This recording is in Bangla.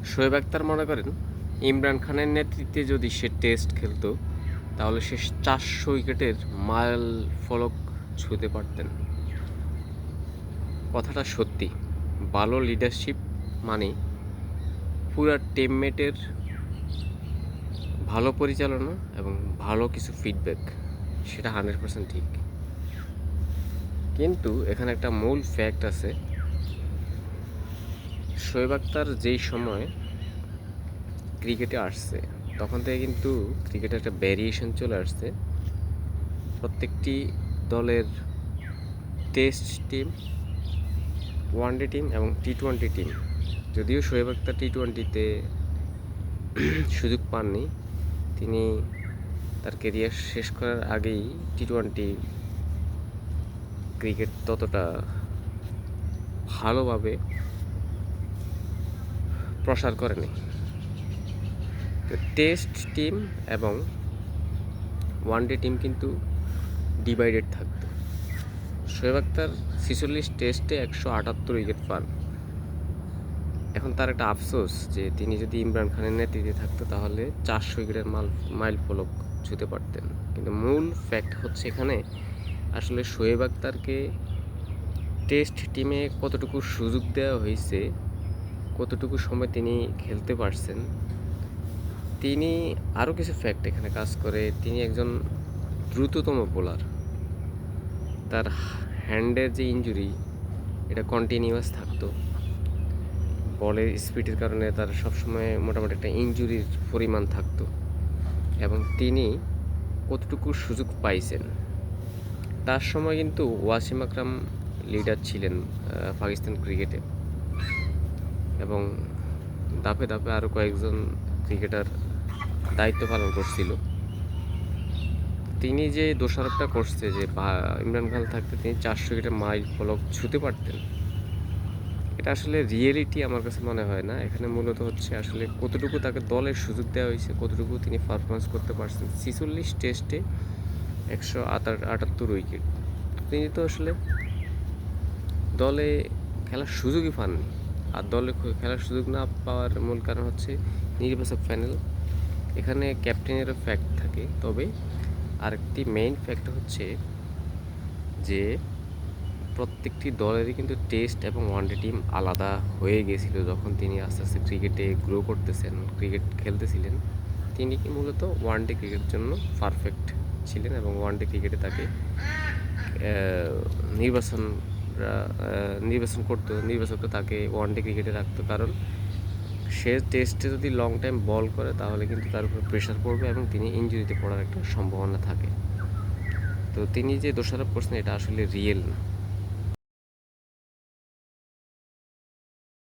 শোয়েব আখতার মনে করেন ইমরান খানের নেতৃত্বে যদি সে টেস্ট খেলতো তাহলে সে 400 উইকেটের মাইল ফলক ছুঁতে পারতেন। কথাটা সত্যি। ভালো লিডারশিপ মানে পুরা টিমমেটের ভালো পরিচালনা এবং ভালো কিছু ফিডব্যাক, সেটা 100% ঠিক। কিন্তু এখানে একটা মূল ফ্যাক্ট আছে। শোয়েব আখতার যেই সময় ক্রিকেটে আসছে তখন থেকে কিন্তু ক্রিকেটে একটা ভ্যারিয়েশন চলে আসছে। প্রত্যেকটি দলের টেস্ট টিম, ওয়ানডে টিম এবং টি-20 টিম, যদিও শোয়েব আখতার টি-20তে সুযোগ পাননি, তিনি তার কেরিয়ার শেষ করার আগেই টি-20 ক্রিকেট ততটা ভালোভাবে প্রসার করেনি। তো টেস্ট টিম এবং ওয়ানডে টিম কিন্তু ডিভাইডেড থাকতো। শোয়েব আখতার 46 টেস্টে 178 উইকেট পান। এখন তার একটা আফসোস যে তিনি যদি ইমরান খানের নেতৃত্বে থাকতো তাহলে 400 উইকেটের মাইল ফলক ছুঁতে পারতেন। কিন্তু মূল ফ্যাক্ট হচ্ছে এখানে আসলে শোয়েব আখতারকে টেস্ট টিমে কতটুকু সুযোগ দেওয়া হয়েছে, কতটুকু সময় তিনি খেলতে পারছেন, তিনি আরও কিছু ফ্যাক্ট এখানে কাজ করে। তিনি একজন দ্রুততম বোলার। তার হ্যান্ডের যে ইনজুরি এটা কন্টিনিউয়াস থাকতো। বলের স্পিডের কারণে তার সবসময় মোটামুটি একটা ইনজুরির পরিমাণ থাকতো। এবং তিনি কতটুকু সুযোগ পাইছেন, তার সময় কিন্তু ওয়াসিম আকরাম লিডার ছিলেন পাকিস্তান ক্রিকেটে, এবং ধাপে ধাপে আরও কয়েকজন ক্রিকেটার দায়িত্ব পালন করছিল। তিনি যে দোষারোপটা করছে যে ইমরান খান থাকতে তিনি 400 উইকেটের মাইল ফলক ছুঁতে পারতেন, এটা আসলে রিয়েলিটি আমার কাছে মনে হয় না। এখানে মূলত হচ্ছে আসলে কতটুকু তাকে দলের সুযোগ দেওয়া হয়েছে, কতটুকু তিনি পারফরমেন্স করতে পারছেন। 46 টেস্টে 178 উইকেট, তিনি তো আসলে দলে খেলার সুযোগই পাননি। আর দলে খেলার সুযোগ না পাওয়ার মূল কারণ হচ্ছে নির্বাচক প্যানেল। এখানে ক্যাপ্টেনেরও ফ্যাক্ট থাকে, তবে আরেকটি মেইন ফ্যাক্ট হচ্ছে যে প্রত্যেকটি দলেরই কিন্তু টেস্ট এবং ওয়ানডে টিম আলাদা হয়ে গেছিল যখন তিনি আস্তে আস্তে ক্রিকেটে গ্রো করতেছেন, ক্রিকেট খেলতেছিলেন। তিনি কি মূলত ওয়ানডে ক্রিকেটের জন্য পারফেক্ট ছিলেন এবং ওয়ানডে ক্রিকেটে তাকে নির্বাচন করতো, নির্বাচকরা তাকে ওয়ানডে ক্রিকেটে রাখতো, কারণ সে টেস্টে যদি লং টাইম বল করে তাহলে কিন্তু তার উপর প্রেশার পড়বে এবং তিনি ইনজুরিতে পড়ার একটা সম্ভাবনা থাকে। তো তিনি যে দোষারোপ করছেন এটা আসলে রিয়েল না।